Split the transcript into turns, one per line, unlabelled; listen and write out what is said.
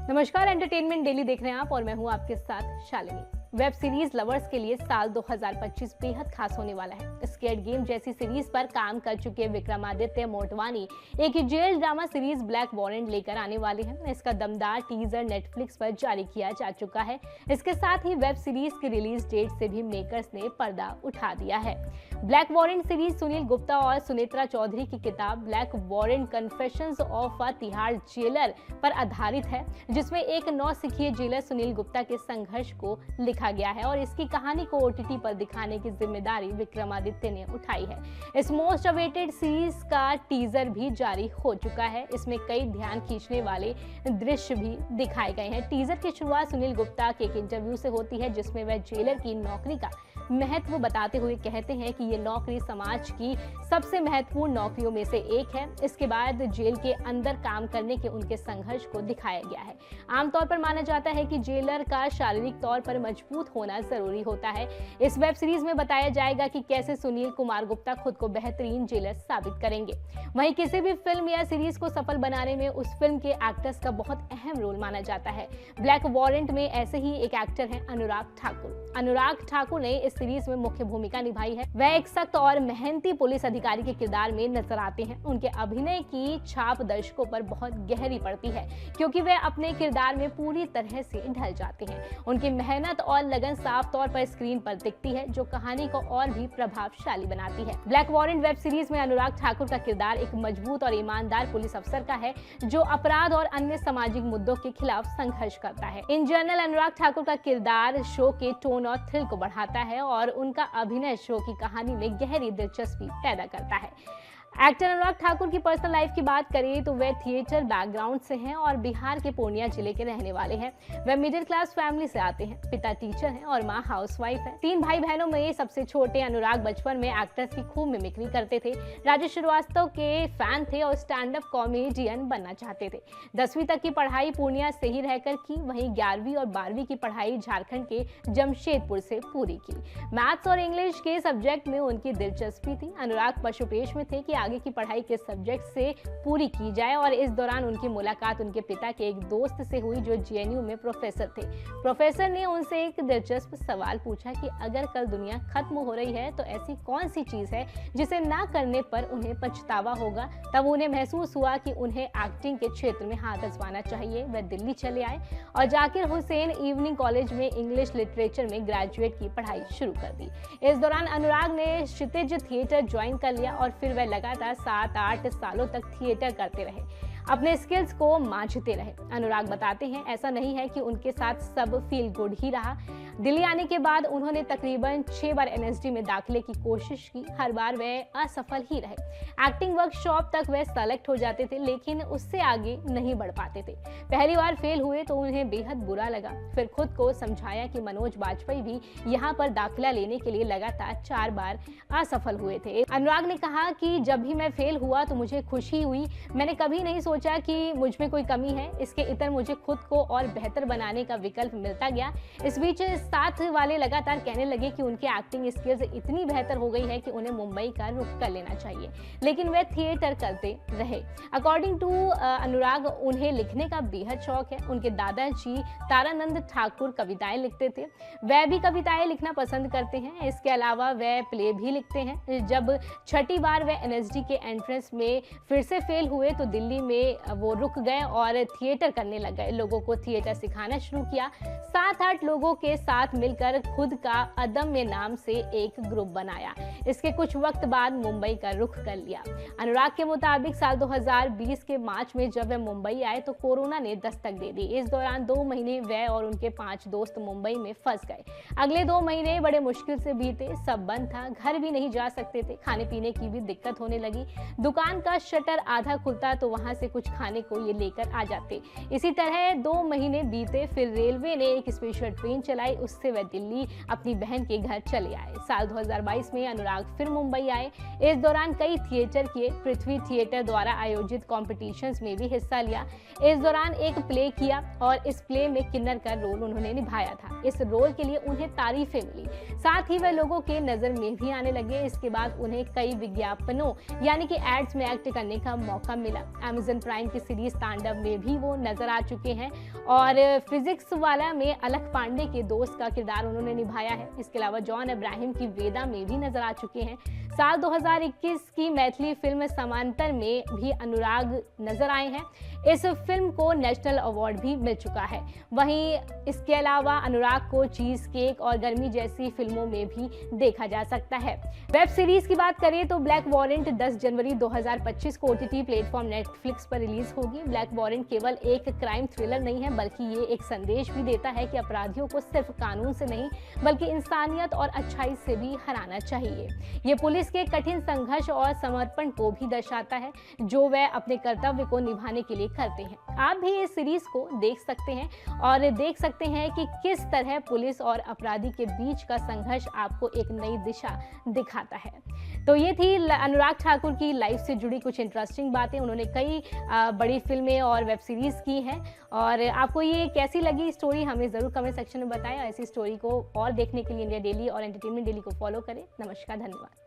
नमस्कार, entertainment daily देख रहे हैं आप और मैं हूं आपके साथ शालिनी। वेब सीरीज लवर्स के लिए साल 2025 बेहद खास होने वाला है। स्क्विड गेम जैसी सीरीज पर काम कर चुके विक्रमादित्य मोटवानी एक jail drama series black warrant लेकर आने वाले हैं। इसका दमदार टीजर नेटफ्लिक्स पर जारी किया जा चुका है। इसके साथ ही वेब सीरीज की रिलीज डेट से भी मेकर्स ने पर्दा उठा दिया है। Black warrant series Sunil Gupta और सुनेत्रा चौधरी की किताब black warrant confessions of a Tihar jailer पर आधारित है, जिसमें एक नौसिखिए जेलर सुनील गुप्ता के संघर्ष को लिखा गया है और इसकी कहानी को ओटीटी पर दिखाने की जिम्मेदारी विक्रमादित्य ने उठाई है। इस मोस्ट अवेटेड सीरीज का टीजर भी जारी हो चुका है। इसमें कई ध्यान खींचने वाले दृश्य भी दिखाए गए हैं। टीजर की शुरुआत सुनील गुप्ता के एक इंटरव्यू से होती है, जिसमें वह जेलर की नौकरी का महत्व बताते हुए कहते हैं कि ये नौकरी समाज की सबसे महत्वपूर्ण नौकरियों में से एक है। इसके बाद जेल के अंदर काम करने के उनके संघर्ष को दिखाया गया है। आमतौर पर माना जाता है कि जेलर का शारीरिक तौर पर मजबूत होना जरूरी होता है। इस वेब सीरीज में बताया जाएगा कि कैसे सुनील कुमार गुप्ता खुद को बेहतरीन जेलर साबित करेंगे। वहीं किसी भी फिल्म या सीरीज को सफल बनाने में उस फिल्म के एक्टर्स का बहुत अहम रोल माना जाता है। ब्लैक वॉरेंट में ऐसे ही एक एक्टर हैं अनुराग ठाकुर। अनुराग ठाकुर ने इस सीरीज में मुख्य भूमिका निभाई है। वह एक सख्त और मेहनती पुलिस अधिकारी के किरदार में नजर आते हैं। उनके अभिनय की छाप दर्शकों पर बहुत गहरी पड़ती है, क्योंकि वे अपने किरदार में पूरी तरह से ढल जाते हैं। उनकी मेहनत और लगन साफ तौर पर स्क्रीन पर दिखती है, जो कहानी को और भी प्रभावशाली बनाती है। ब्लैक वॉरेंट वेब सीरीज में अनुराग ठाकुर का किरदार एक मजबूत और ईमानदार पुलिस अफसर का है, जो अपराध और अन्य सामाजिक मुद्दों के खिलाफ संघर्ष करता है। इन जनरल अनुराग ठाकुर का किरदार शो के टोन और थ्रिल को बढ़ाता है और उनका अभिनय शो की कहानी में गहरी दिलचस्पी पैदा करता है। एक्टर अनुराग ठाकुर की पर्सनल लाइफ की बात करें तो वे थिएटर बैकग्राउंड से हैं और बिहार के पूर्णिया जिले के रहने वाले हैं। वे मिडिल क्लास फैमिली से आते हैं। पिता टीचर हैं और मां हाउसवाइफ है। 3 भाई बहनों में सबसे छोटे अनुराग बचपन में एक्टर्स की खूब मिमिक्री करते थे। राजेश श्रीवास्तव के फैन थे और स्टैंड अप कॉमेडियन बनना चाहते थे। 10वीं तक की पढ़ाई पूर्णिया से ही रहकर की। वहीं 11वीं और 12वीं की पढ़ाई झारखंड के जमशेदपुर से पूरी की। मैथ्स और इंग्लिश के सब्जेक्ट में उनकी दिलचस्पी थी। अनुराग पशुपेश में थे कि आगे की पढ़ाई के सब्जेक्ट से पूरी की जाए और इस दौरान उनकी मुलाकात उनके पिता के एक दोस्त से हुई, जो जेएनयू में प्रोफेसर थे। प्रोफेसर ने उनसे एक दिलचस्प सवाल पूछा कि अगर कल दुनिया खत्म हो रही है तो ऐसी कौन सी चीज है जिसे ना करने पर उन्हें पछतावा होगा। तब उन्हें महसूस हुआ कि उन्हें एक्टिंग के क्षेत्र में हाथ आजमाना चाहिए। वह दिल्ली चले आए और जाकिर हुसैन इवनिंग कॉलेज में इंग्लिश लिटरेचर में ग्रेजुएट की पढ़ाई शुरू कर दी। इस दौरान अनुराग ने क्षितिज थिएटर ज्वाइन कर लिया और फिर वह लगातार 7-8 सालों तक थिएटर करते रहे, अपने स्किल्स को मांझते रहे। अनुराग बताते हैं, ऐसा नहीं है कि उनके साथ सब फील गुड ही रहा। दिल्ली आने के बाद उन्होंने तकरीबन 6 बार एनएसडी में दाखिले की कोशिश की। हर बार वह असफल ही रहे। एक्टिंग वर्कशॉप तक वह सेलेक्ट हो जाते थे, लेकिन उससे आगे नहीं बढ़ पाते थे। पहली बार फेल हुए तो उन्हें बेहद बुरा लगा। फिर खुद को समझाया कि मनोज बाजपेयी भी यहाँ पर दाखिला लेने के लिए लगातार 4 बार असफल हुए थे। अनुराग ने कहा कि जब भी मैं फेल हुआ तो मुझे खुशी हुई। मैंने कभी नहीं सोचा कि मुझ में कोई कमी है। इसके इतर मुझे खुद को और बेहतर बनाने का विकल्प मिलता गया। इस बीच साथ वाले लगातार कहने लगे कि उनकी एक्टिंग स्किल्स इतनी बेहतर हो गई है कि उन्हें मुंबई का रुख कर लेना चाहिए, लेकिन वे थिएटर करते रहे। अकॉर्डिंग टू अनुराग, उन्हें लिखने का बेहद शौक है। उनके दादाजी तारानंद ठाकुर कविताएं लिखते थे। वह भी कविताएं लिखना पसंद करते हैं। इसके अलावा वह प्ले भी लिखते हैं। जब 6ठी बार वह एनएसडी के एंट्रेंस में फिर से फेल हुए तो दिल्ली में वो रुक गए और थिएटर करने लग गए। लोगों को थिएटर सिखाना शुरू किया। 7-8 लोगों के साथ मिलकर खुद का अदम्य नाम से एक ग्रुप बनाया। इसके कुछ वक्त बाद मुंबई का रुख कर लिया। अनुराग के मुताबिक साल 2020 के मार्च में जब वे मुंबई आए तो कोरोना ने दस्तक दे दी। इस दौरान 2 महीने वह और उनके 5 दोस्त मुंबई में फंस गए। अगले 2 महीने बड़े मुश्किल से बीते। सब बंद था, घर भी नहीं जा सकते थे। खाने पीने की भी दिक्कत होने लगी। दुकान का शटर आधा खुलता तो वहां से कुछ खाने को ये लेकर आ जाते। इसी तरह 2 महीने बीते। फिर रेलवे ने एक स्पेशल ट्रेन चलाई। उससे वह दिल्ली अपनी बहन के घर चले आए। साल 2022 में अनुराग फिर मुंबई आए। इस दौरान कई थिएटर किए। पृथ्वी थिएटर द्वारा आयोजित कॉम्पिटिशन्स में भी हिस्सा लिया। इस दौरान एक प्ले किया और इस प्ले में किन्नर का रोल उन्होंने निभाया था। इस रोल के लिए उन्हें तारीफें मिली, साथ ही वह लोगों के नजर में भी आने लगे। इसके बाद उन्हें कई विज्ञापनों यानी कि एड्स में एक्ट करने का मौका मिला। अमेज़न प्राइम की सीरीज तांडव में भी वो नजर आ चुके हैं और फिजिक्स वाला में अलख पांडे के दोस्त का किरदार उन्होंने निभाया है। इसके अलावा जॉन अब्राहम की वेदा में भी नजर आ चुके हैं। साल 2021 की मैथिली फिल्म समांतर में भी अनुराग नजर आए हैं। इस फिल्म को नेशनल अवार्ड भी मिल चुका है। वहीं इसके अलावा अनुराग को चीज केक और गर्मी जैसी फिल्मों में भी देखा जा सकता है। वेब सीरीज की बात करें तो ब्लैक वारंट 10 जनवरी 2025 को OTT प्लेटफॉर्म नेटफ्लिक्स पर रिलीज होगी। ब्लैक वारंट केवल एक क्राइम थ्रिलर नहीं है, बल्कि ये एक संदेश भी देता है कि अपराधियों को सिर्फ कानून से नहीं बल्कि इंसानियत और अच्छाई से भी हराना चाहिए। ये पुलिस के कठिन संघर्ष और समर्पण को भी दर्शाता है जो वह अपने कर्तव्य को निभाने के लिए करते हैं। आप भी इस सीरीज को देख सकते हैं और देख सकते हैं कि किस तरह पुलिस और अपराधी के बीच का संघर्ष आपको एक नई दिशा दिखाता है। तो ये थी अनुराग ठाकुर की लाइफ से जुड़ी कुछ इंटरेस्टिंग बातें। उन्होंने कई बड़ी फिल्में और वेब सीरीज की हैं और आपको ये कैसी लगी स्टोरी हमें ज़रूर कमेंट सेक्शन में बताएं। ऐसी स्टोरी को और देखने के लिए इंडिया डेली और एंटरटेनमेंट डेली को फॉलो करें। नमस्कार, धन्यवाद।